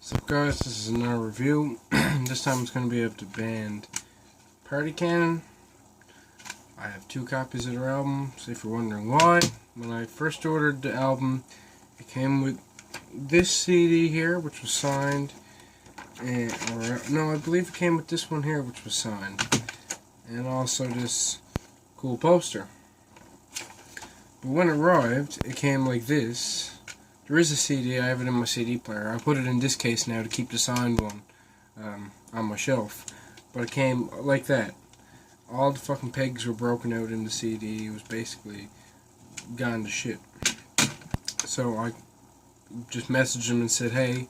So guys, this is another review. This time it's going to be of the band Partied. I have 2 copies of their album, so if you're wondering why, when I first ordered the album, it came with this CD here, which was signed, and, I believe it came with this one here, which was signed, and also this cool poster. But when it arrived, it came like this. There is a CD, I have it in my CD player. I put it in this case now to keep the signed one on my shelf. But it came like that. All the fucking pegs were broken out in the CD. It was basically gone to shit. So I just messaged them and said, hey,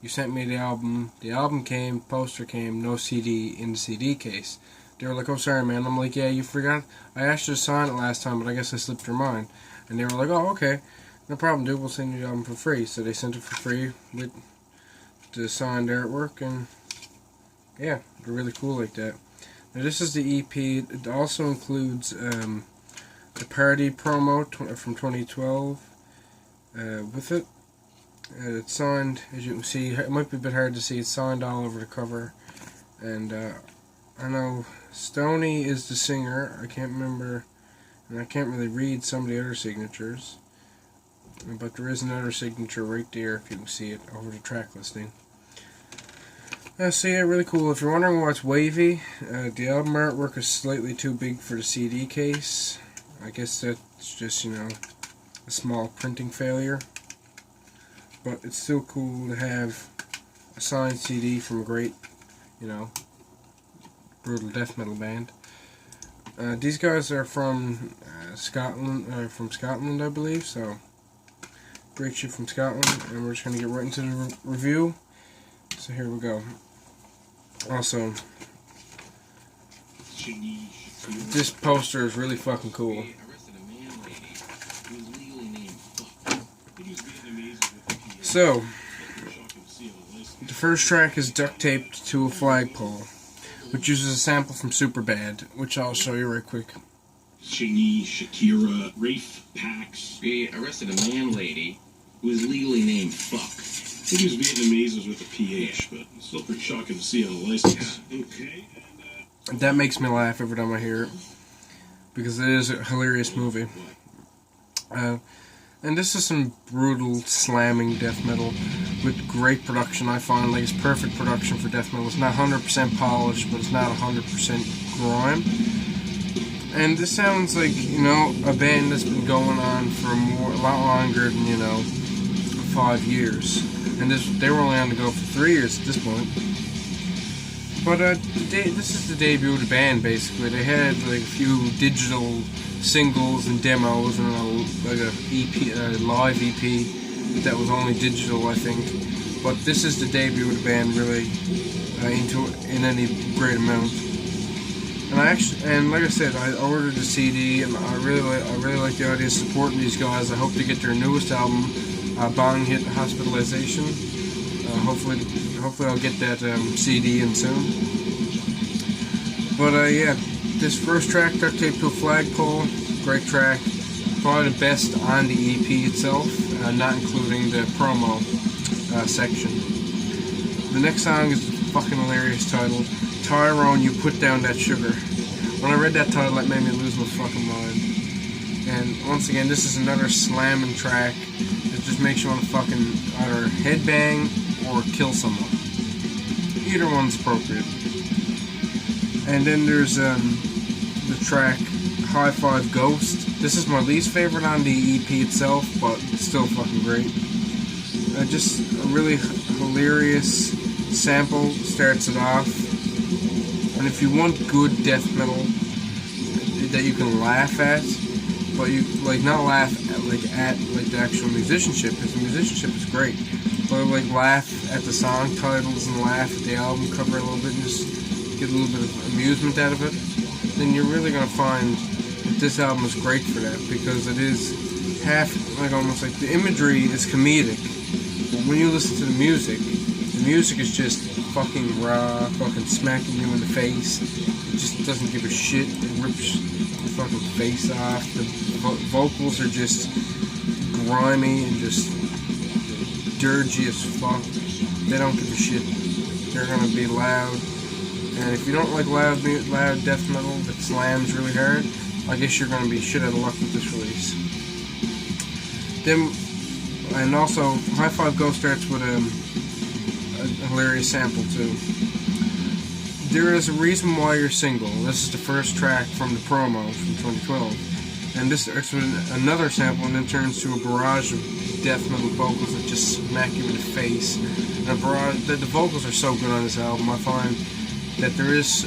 you sent me the album. The album came, poster came, no CD in the CD case. They were like, oh, sorry, man. I'm like, yeah, you forgot. I asked you to sign it last time, but I guess I slipped your mind. And they were like, oh, okay. No problem, dude. We'll send you the album for free. So they sent it for free with the signed artwork, and yeah, they're really cool like that. Now this is the EP. It also includes the Partied promo from 2012 with it. It's signed, as you can see. It might be a bit hard to see. It's signed all over the cover, and I know Stoney is the singer. I can't remember, and I can't really read some of the other signatures. But there is another signature right there, if you can see it, over the track listing. So yeah, really cool. If you're wondering why it's wavy, the album artwork is slightly too big for the CD case. I guess that's just, a small printing failure. But it's still cool to have a signed CD from a great, brutal death metal band. These guys are from Scotland, I believe, so great shit from Scotland, and we're just going to get right into the review. So here we go. Also, this poster is really fucking cool. So, the first track is duct taped to a flagpole, which uses a sample from Superbad, which I'll show you right quick. Chingy, Shakira, Rafe, Pax. They arrested a man lady who was legally named Fuck. I think he was Vietnamese with a PH, but it's still pretty shocking to see on a license. Okay. That makes me laugh every time I hear it, because it is a hilarious movie. And this is some brutal, slamming death metal with great production, I find. Like, it's perfect production for death metal. It's not 100% polished, but it's not 100% grime. And this sounds like, a band that's been going on for a lot longer than, 5 years. And they were only on the go for 3 years at this point. But this is the debut of the band, basically. They had like a few digital singles and demos and a EP, live EP that was only digital, I think. But this is the debut of the band, really, in any great amount. And like I said, I ordered the CD, and I really like the idea of supporting these guys. I hope to get their newest album, Bong Hit Hospitalization. Hopefully I'll get that CD in soon. But yeah, this first track, Duct Tape to a Flagpole, great track. Probably the best on the EP itself, not including the promo section. The next song is the fucking hilarious title, Tyrone, You Put Down That Sugar. When I read that title, that made me lose my fucking mind. And once again, this is another slamming track that just makes you want to fucking either headbang or kill someone. Either one's appropriate. And then there's the track High Five Ghost. This is my least favorite on the EP itself, but it's still fucking great. Just a really hilarious sample starts it off. And if you want good death metal that you can laugh at, but you not laugh at the actual musicianship, because the musicianship is great, but laugh at the song titles and laugh at the album cover a little bit and just get a little bit of amusement out of it, then you're really gonna find that this album is great for that, because it is almost like the imagery is comedic, but when you listen to the music is just fucking raw, fucking smacking you in the face. It just doesn't give a shit. It rips your fucking face off. The vocals are just grimy and just dirgy as fuck. They don't give a shit. They're gonna be loud. And if you don't like loud death metal that slams really hard, I guess you're gonna be shit out of luck with this release. Then, and also, High Five Go starts with a hilarious sample too. There is a reason why you're single. This is the first track from the promo from 2012. And this starts with another sample and then turns to a barrage of death metal vocals that just smack you in the face. And a barrage, the vocals are so good on this album. I find that there is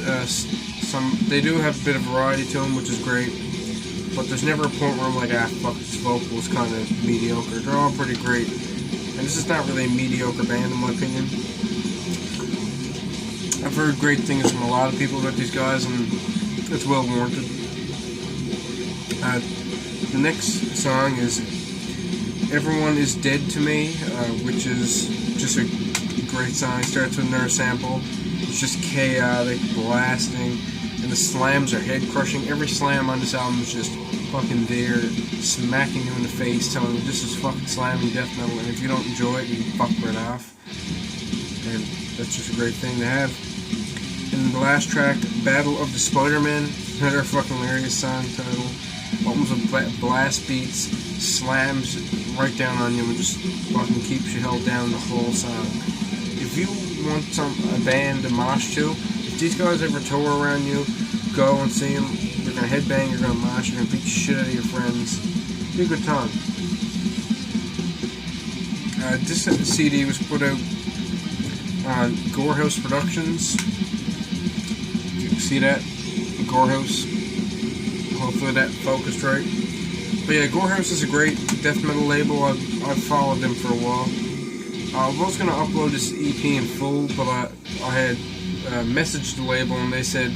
they do have a bit of variety to them, which is great. But there's never a point where I'm like, fuck, this vocal is kind of mediocre. They're all pretty great. And this is not really a mediocre band in my opinion. I've heard great things from a lot of people about these guys, and it's well warranted. The next song is Everyone Is Dead to Me, which is just a great song. It starts with another sample. It's just chaotic, blasting, and the slams are head-crushing. Every slam on this album is just fucking there, smacking you in the face, telling you this is fucking slamming death metal, and if you don't enjoy it, you can fuck right off. And that's just a great thing to have. And the last track, Battle of the Spider-Men, another fucking hilarious song title. Opens with blast beats, slams right down on you, and just fucking keeps you held down the whole song. If you want a band to mosh to, if these guys ever tour around you, go and see them. You're gonna headbang, you're gonna mosh, you're gonna beat the shit out of your friends. Be a good time. This CD was put out on Gorehouse Productions. You can see that, Gorehouse. Hopefully that focused right. But yeah, Gorehouse is a great death metal label. I've followed them for a while. I was going to upload this EP in full, but I had messaged the label and they said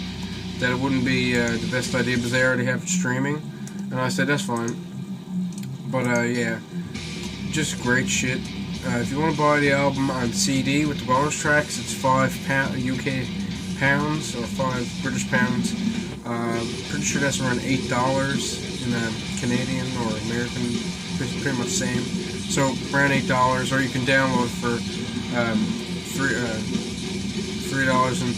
that it wouldn't be the best idea because they already have it streaming. And I said, that's fine. But yeah, just great shit. If you want to buy the album on CD with the bonus tracks, it's £5 UK pounds or £5 British pounds. Pretty sure that's around $8 in Canadian or American, pretty much the same. So around $8, or you can download for $3 and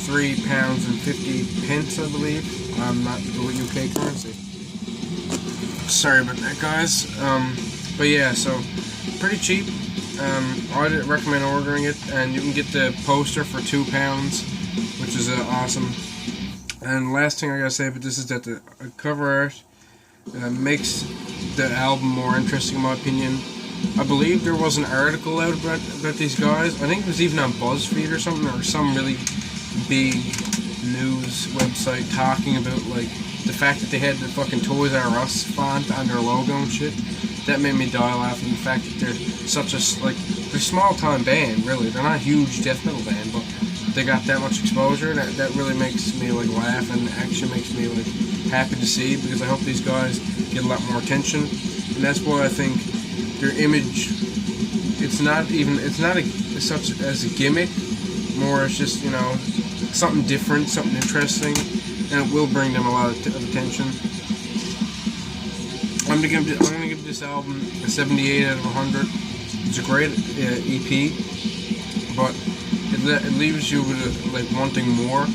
£3.50, I believe. I'm not the UK currency. Sorry about that, guys. But yeah, so pretty cheap. I'd recommend ordering it, and you can get the poster for £2, which is awesome. And last thing I gotta say about this is that the cover art makes the album more interesting in my opinion. I believe there was an article out about these guys. I think it was even on BuzzFeed or something, or some really big news website talking about like the fact that they had the fucking Toys R Us font on their logo and shit. That made me die laughing. The fact that they're such a they're a small time band, really. They're not a huge death metal band, but they got that much exposure. That really makes me like laugh, and actually makes me like happy to see, because I hope these guys get a lot more attention. And that's why I think their image, it's not such as a gimmick, more as just, you know, something different, something interesting, and it will bring them a lot of attention. I'm gonna give this album a 78 out of 100. It's a great EP, but it leaves you with like wanting more.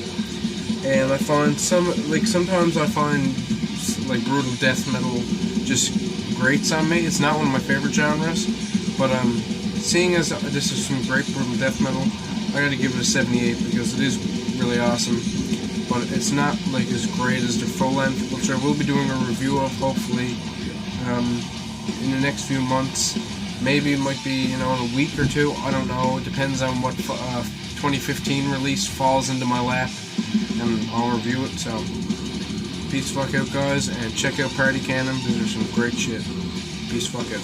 And I find sometimes I find like brutal death metal just grates on me. It's not one of my favorite genres, but seeing as this is some great brutal death metal, I gotta give it a 78 because it is really awesome. But it's not like as great as their full length, which I will be doing a review of hopefully in the next few months. Maybe it might be, you know, in a week or two. I don't know. It depends on what 2015 release falls into my lap, and I'll review it. So, peace fuck out, guys, and check out Partied. These are some great shit. Peace fuck out.